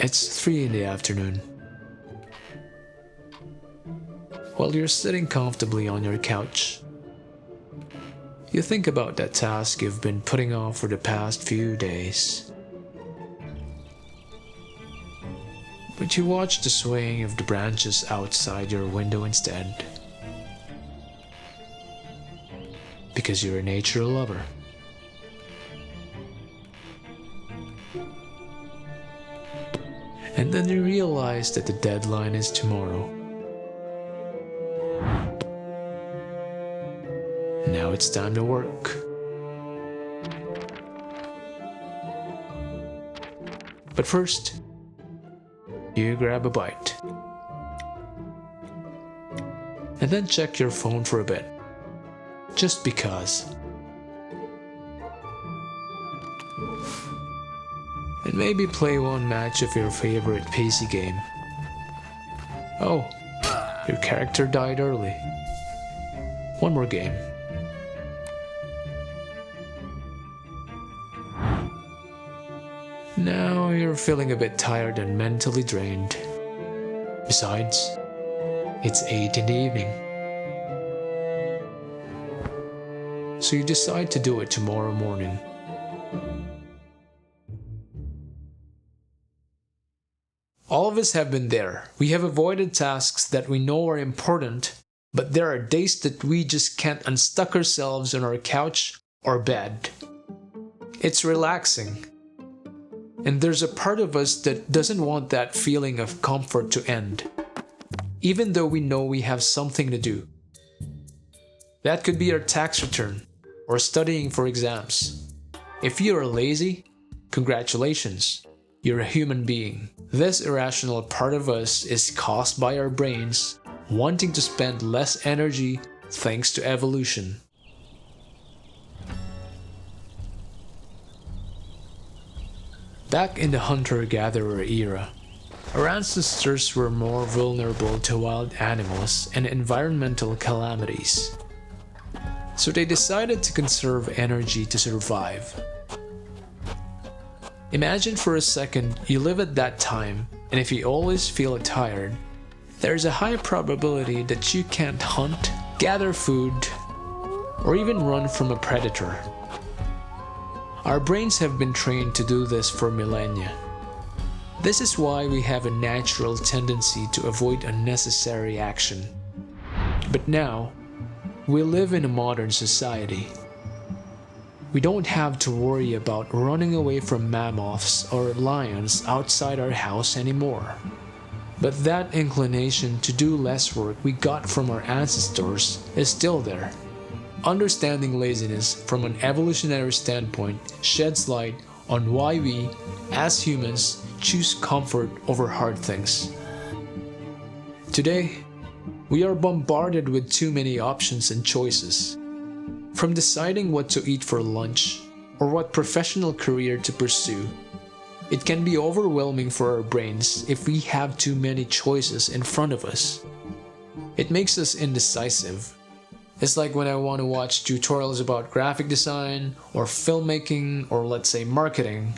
It's 3 in the afternoon. While you're sitting comfortably on your couch, you think about that task you've been putting off for the past few days. But you watch the swaying of the branches outside your window instead. Because you're a nature lover. And then you realize that the deadline is tomorrow. Now it's time to work. But first, you grab a bite. And then check your phone for a bit. Just because. And maybe play one match of your favorite PC game. Oh, your character died early. One more game. Now you're feeling a bit tired and mentally drained. Besides, it's 8 in the evening. So you decide to do it tomorrow morning. All of us have been there. We have avoided tasks that we know are important, but there are days that we just can't unstuck ourselves on our couch or bed. It's relaxing. And there's a part of us that doesn't want that feeling of comfort to end, even though we know we have something to do. That could be our tax return or studying for exams. If you are lazy, congratulations, you're a human being. This irrational part of us is caused by our brains wanting to spend less energy thanks to evolution. Back in the hunter-gatherer era, our ancestors were more vulnerable to wild animals and environmental calamities. So they decided to conserve energy to survive. Imagine for a second you live at that time, and if you always feel tired, there's a high probability that you can't hunt, gather food, or even run from a predator. Our brains have been trained to do this for millennia. This is why we have a natural tendency to avoid unnecessary action. But now, we live in a modern society. We don't have to worry about running away from mammoths or lions outside our house anymore. But that inclination to do less work we got from our ancestors is still there. Understanding laziness from an evolutionary standpoint sheds light on why we, as humans, choose comfort over hard things. Today, we are bombarded with too many options and choices. From deciding what to eat for lunch or what professional career to pursue, it can be overwhelming for our brains if we have too many choices in front of us. It makes us indecisive. It's like when I want to watch tutorials about graphic design or filmmaking or let's say marketing.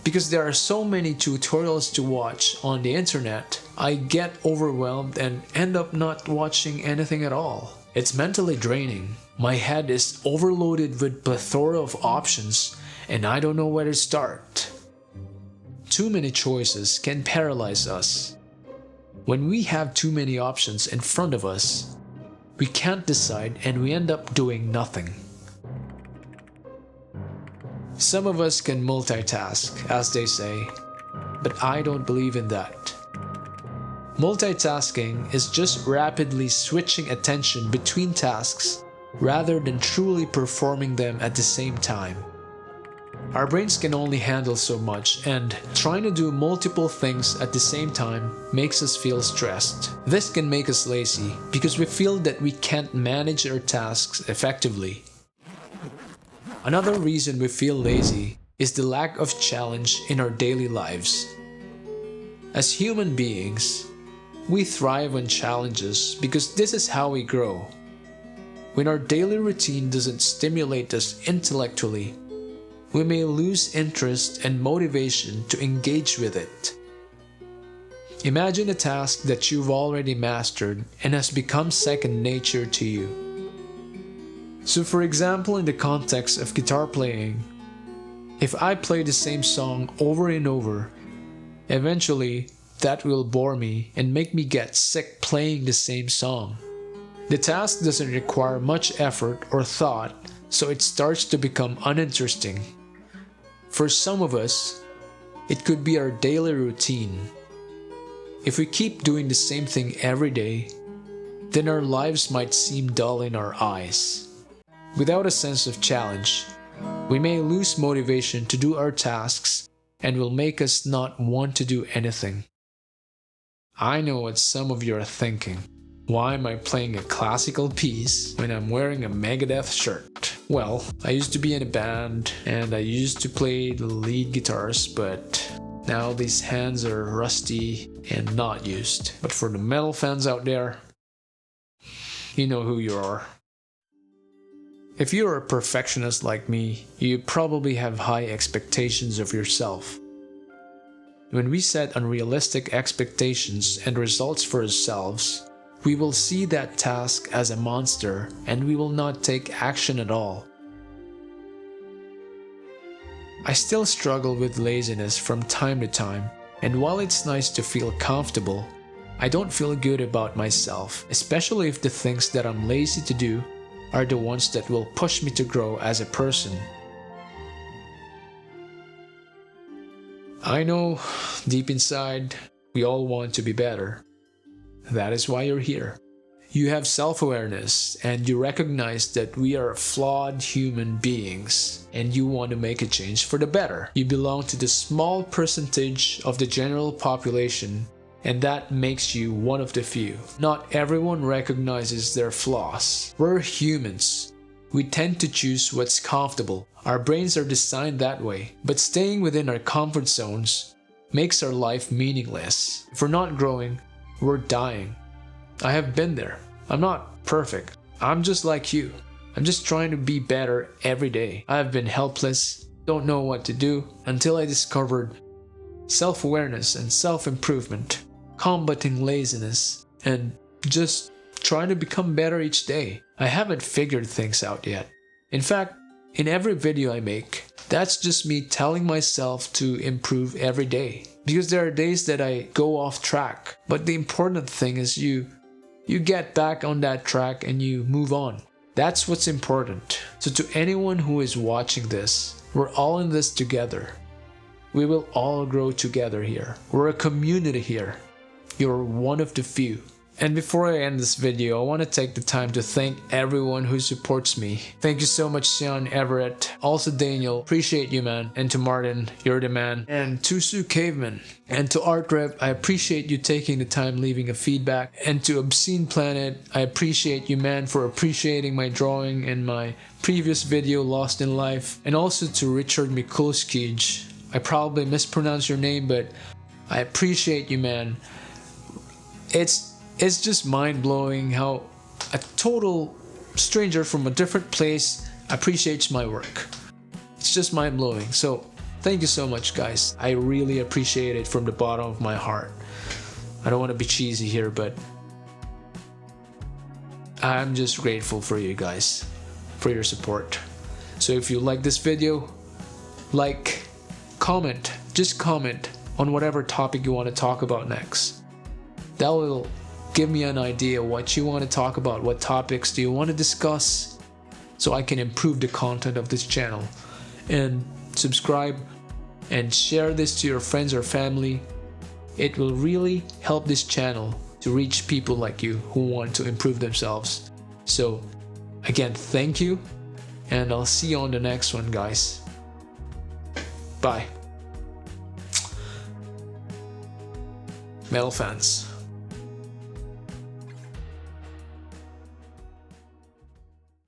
Because there are so many tutorials to watch on the internet, I get overwhelmed and end up not watching anything at all. It's mentally draining. My head is overloaded with plethora of options and I don't know where to start. Too many choices can paralyze us. When we have too many options in front of us, we can't decide and we end up doing nothing. Some of us can multitask, as they say, but I don't believe in that. Multitasking is just rapidly switching attention between tasks rather than truly performing them at the same time. Our brains can only handle so much, and trying to do multiple things at the same time makes us feel stressed. This can make us lazy because we feel that we can't manage our tasks effectively. Another reason we feel lazy is the lack of challenge in our daily lives. As human beings, we thrive on challenges because this is how we grow. When our daily routine doesn't stimulate us intellectually, we may lose interest and motivation to engage with it. Imagine a task that you've already mastered and has become second nature to you. So for example, in the context of guitar playing, if I play the same song over and over, eventually that will bore me and make me get sick playing the same song. The task doesn't require much effort or thought, so it starts to become uninteresting. For some of us, it could be our daily routine. If we keep doing the same thing every day, then our lives might seem dull in our eyes. Without a sense of challenge, we may lose motivation to do our tasks and will make us not want to do anything. I know what some of you are thinking. Why am I playing a classical piece when I'm wearing a Megadeth shirt? Well, I used to be in a band and I used to play the lead guitars, but now these hands are rusty and not used. But for the metal fans out there, you know who you are. If you're a perfectionist like me, you probably have high expectations of yourself. When we set unrealistic expectations and results for ourselves, we will see that task as a monster and we will not take action at all. I still struggle with laziness from time to time, and while it's nice to feel comfortable, I don't feel good about myself, especially if the things that I'm lazy to do are the ones that will push me to grow as a person. I know, deep inside, we all want to be better. That is why you're here. You have self-awareness and you recognize that we are flawed human beings and you want to make a change for the better. You belong to the small percentage of the general population and that makes you one of the few. Not everyone recognizes their flaws. We're humans. We tend to choose what's comfortable. Our brains are designed that way, but staying within our comfort zones makes our life meaningless. If we're not growing, we're dying. I have been there. I'm not perfect. I'm just like you. I'm just trying to be better every day. I have been helpless, don't know what to do, until I discovered self-awareness and self-improvement, combating laziness, and just trying to become better each day. I haven't figured things out yet. In fact, in every video I make, that's just me telling myself to improve every day. Because there are days that I go off track. But the important thing is you get back on that track and you move on. That's what's important. So to anyone who is watching this, we're all in this together. We will all grow together here. We're a community here. You're one of the few. And before I end this video, I want to take the time to thank everyone who supports me. Thank you so much, Sean Everett. Also Daniel, appreciate you, man. And to Martin, you're the man. And to Sue Caveman. And to Art Rep, I appreciate you taking the time leaving a feedback. And to Obscene Planet, I appreciate you, man, for appreciating my drawing in my previous video, Lost in Life. And also to Richard Mikulskij. I probably mispronounced your name, but I appreciate you, man. It's just mind-blowing how a total stranger from a different place appreciates my work. It's just mind-blowing. So thank you so much, guys. I really appreciate it from the bottom of my heart. I don't want to be cheesy here, but I'm just grateful for you guys, for your support. So if you like this video, like, comment, just comment on whatever topic you want to talk about next. That will give me an idea what you want to talk about, what topics do you want to discuss, so I can improve the content of this channel. And subscribe and share this to your friends or family. It will really help this channel to reach people like you who want to improve themselves. So again, thank you, and I'll see you on the next one, guys. Bye. Metal fans.